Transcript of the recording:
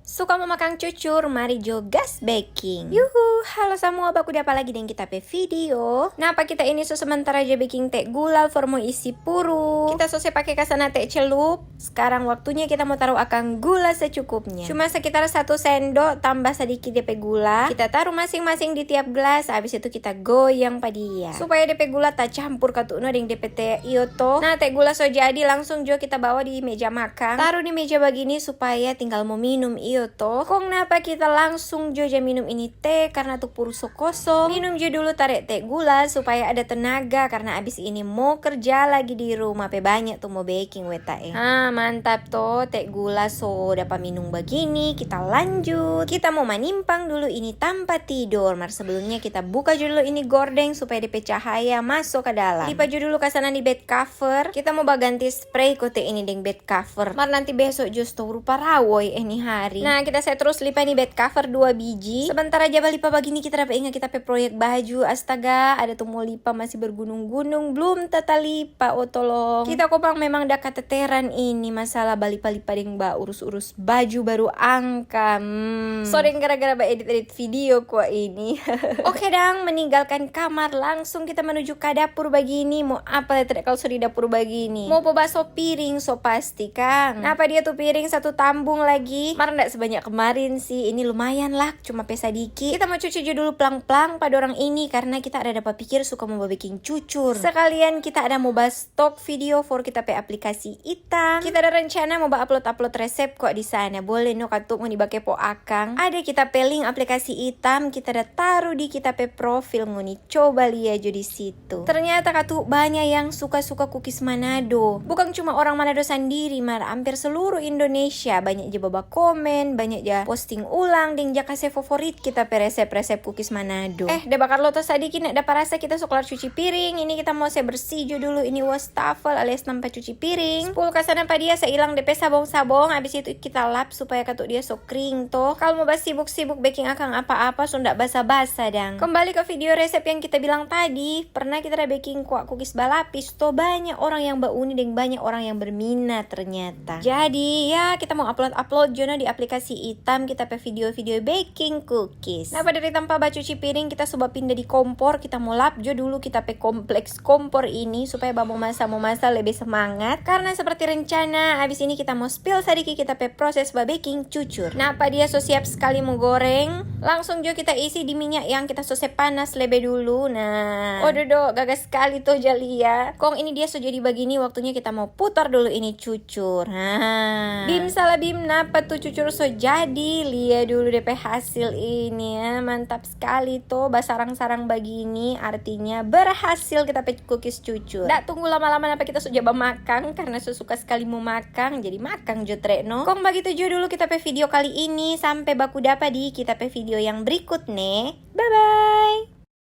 Suka mau makan cucur, mari jo gas baking. Yuhu, halo semua, baku dapat lagi dengan kita pe video. Napa kita ini sementara aja baking teh gula formo isi puru. Kita selesai pakai kasana teh celup. Sekarang waktunya kita mau taruh akan gula secukupnya. Cuma sekitar 1 sendok tambah sedikit DP gula. Kita taruh masing-masing di tiap gelas. Habis itu kita goyang padia. Supaya DP gula tak campur katuno dengan DP teh ioto. Nah, teh gula so jadi langsung jo kita bawa di meja makan. Taruh di meja begini supaya tinggal mau minum toh. Kong napa kita langsung jo minum ini teh karena tuh puru so kosong. Minum jo dulu tarik teh gula supaya ada tenaga karena abis ini mau kerja lagi di rumah pe banyak tuh mau baking weta mantap toh teh gula so dapat minum begini. Kita lanjut. Kita mau manimpang dulu ini tanpa tidur. Mar sebelumnya kita buka jo dulu ini gordeng supaya DP cahaya masuk ke dalam. Lipat jo dulu kasana di bed cover. Kita mau baganti spray kote ini dengan bed cover. Mar nanti besok justru rupa rawoy ini hari. Nah, kita saya terus lipat nih bed cover 2 biji. Sebentar aja lipat begini kita dapat ingat kita pe proyek baju. Astaga, ada tuh mau lipat masih bergunung-gunung belum tata lipat. Oh tolong. Kita kopang memang dah keteteran ini masalah balipa-lipa deng urus-urus baju baru angka. Soreng gara-gara edit-edit video kok ini. Oke dang, meninggalkan kamar langsung kita menuju ke dapur begini. Mau apa ya kalau sudah di dapur begini? Mau baso piring so pasti Kang. Apa dia tuh piring satu tambung lagi? Mar ndak sebanyak kemarin sih, ini lumayan lah, cuma pesa dikit. Kita mau cuci dulu pelang-pelang pada orang ini karena kita ada dapat pikir suka mau baking cucur. Sekalian kita ada mau bahas stok video for kita pe aplikasi hitam. Kita ada rencana mau upload resep kok di sana. Boleh no katuk mau dipakai po akang. Ada kita pe link aplikasi hitam, kita ada taruh di kita pe profil ngoni. Coba lihat jo di situ. Ternyata katuk banyak yang suka-suka cookies Manado. Bukan cuma orang Manado sendiri, mar hampir seluruh Indonesia banyak je baba komen, banyak ya posting ulang ding jakase favorit kita pe resep-resep cookies Manado. Udah bakar lotos tadi kini dapat rasa kita kelar cuci piring. Ini kita mau saya bersih jo dulu ini wastafel alias nampak cuci piring. 10 kasana pa dia saya hilang DP sabong-sabong. Habis itu kita lap supaya katuk dia so kering toh. Kalau mau sibuk-sibuk baking akang apa-apa so ndak basa-basa dang. Kembali ke video resep yang kita bilang tadi. Pernah kita ada baking kuah cookies balapis toh banyak orang yang bauni dan banyak orang yang berminat ternyata. Jadi ya kita mau upload Jona di aplikasi hitam kita pe video-video baking cookies. Nah pada dari tanpa cuci piring kita coba pindah di kompor. Kita mau lap jo dulu kita pe kompleks kompor ini supaya mau masak lebih semangat. Karena seperti rencana abis ini kita mau spill sedikit kita pe proses baking cucur. Nah apa dia so siap sekali mau goreng. Langsung jo kita isi di minyak yang kita so panas lebih dulu. Nah ododo gagas sekali tuh jali ya. Kong ini dia so jadi begini waktunya kita mau putar dulu ini cucur. Bim salah bim napa tuh cucur so jadi. Lihat dulu DP hasil ini ya. Mantap sekali tuh basarang-sarang begini. Artinya berhasil kita pe cookies cucur. Nggak tunggu lama-lama napa kita coba makan. Karena suka sekali mau makan. Jadi makan jo no. Kong begitu jo dulu kita pe video kali ini. Sampai baku dapat di kita pe video yang berikut nih. Bye bye.